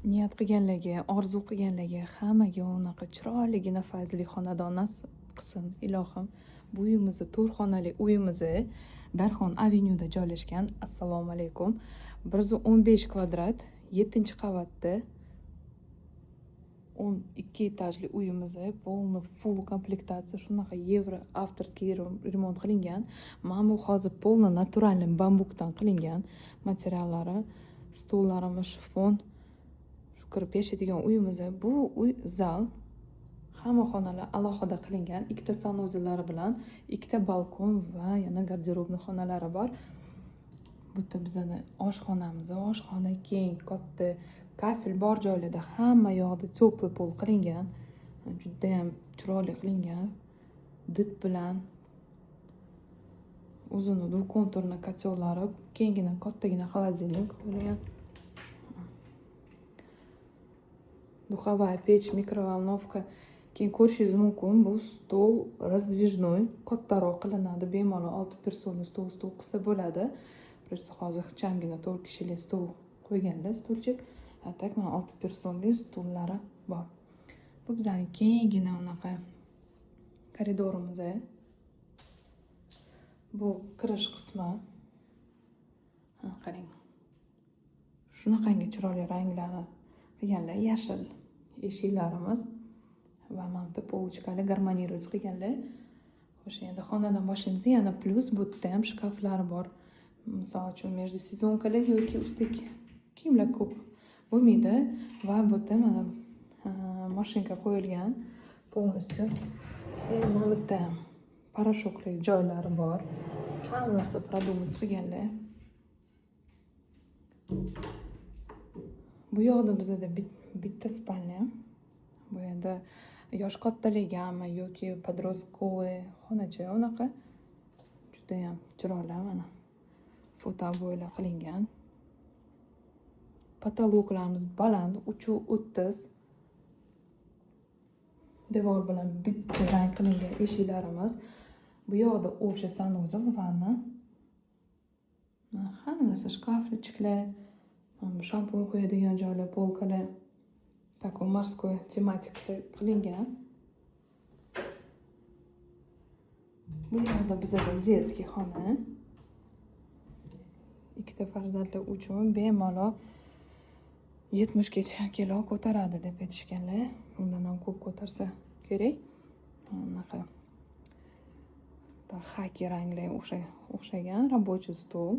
niyat qilganlarga, orzu qilganlarga hammaga unaqa chiroyligina fayzli xonadon nasib qilsin ilohim. Bu uyimizni 4 xonali uyimizni Darxon Avenue'da joylashgan. Assalomu alaykum. 115 kvadrat, 7-qavatda 12 etajli uyimizni полный full komplektatsiya shunaqa yevro avtorskiy remont qilingan. Mana bu hozir полный naturalniy bambukdan qilingan materiallari, stollarimiz shifon. Shu kirib yashaydigan uyimiz. Bu uy zal. Hamma xonalar alohida qilingan, 2 sanuzellari bilan 2 balkon va yana garderobni xonalari bor. Bu yerda bizning oshxonamiz, oshxona keng, katta, kafel bor joylarda hamma yoqda teplый pol qilingan. Juda ham chiroyli qilingan. Did bilan uzun konturli kotyolari, kengina, kattagina xolodilnik bo'lgan. Духовая печь, mikrovolnovka. Keyin ko'rishingiz mumkin, bu stol раздвижной, kattaroq qilinadi. Bemalol 6 personali stol qilsa bo'ladi. Просто hozir ixchamgina 4 kishilik stol qo'yganlar, stolchik. Tak mana 6 personali stollari bor. Bu bizning kengina unaqa koridorimiz. Bu kirish qismi. Qarang. Shunaqangi chiroyli ranglarni qilganlar, yashil eshiklarimiz va mana bu polchkali garmonировать qilganlar. Xo'sh, endi xonadan boshlaymiz. Yana plus bu yerda ham shkaflar bor. Misol uchun между sezonkalar yoki ustki kiyimlar ko'p bo'lmaydi va bu yerda mana mashinka qo'yilgan полностью. Keyin mana bu yerda parashokli joylari bor. Hamma narsa продумать qilganlar. Bu yoqda bizda bitta spalnya. Bu endi yosh kattaligami yoki подростковый xonacha unaqa. Juda ham chiroyli mana. Fotobo'ylar qilingan. Patologlarimiz baland, 3.30. Devor bilan bitta rang qilingan eshiklarimiz. Bu yoqda общий sanuzel, vanna. Hamma narsa shkaflichklar, shampun qo'yadigan joylar, polkalar. Такой морской tematikda qilingan. Bu yoqda bizda детский xona. 2 farzandli uchun bemalol 70 kilo ko'taradi deb aytishganlar. Undan ham ko'p ko'tarsa kerak. Bunaqa xaki ranglar o'xshagan рабочий stol.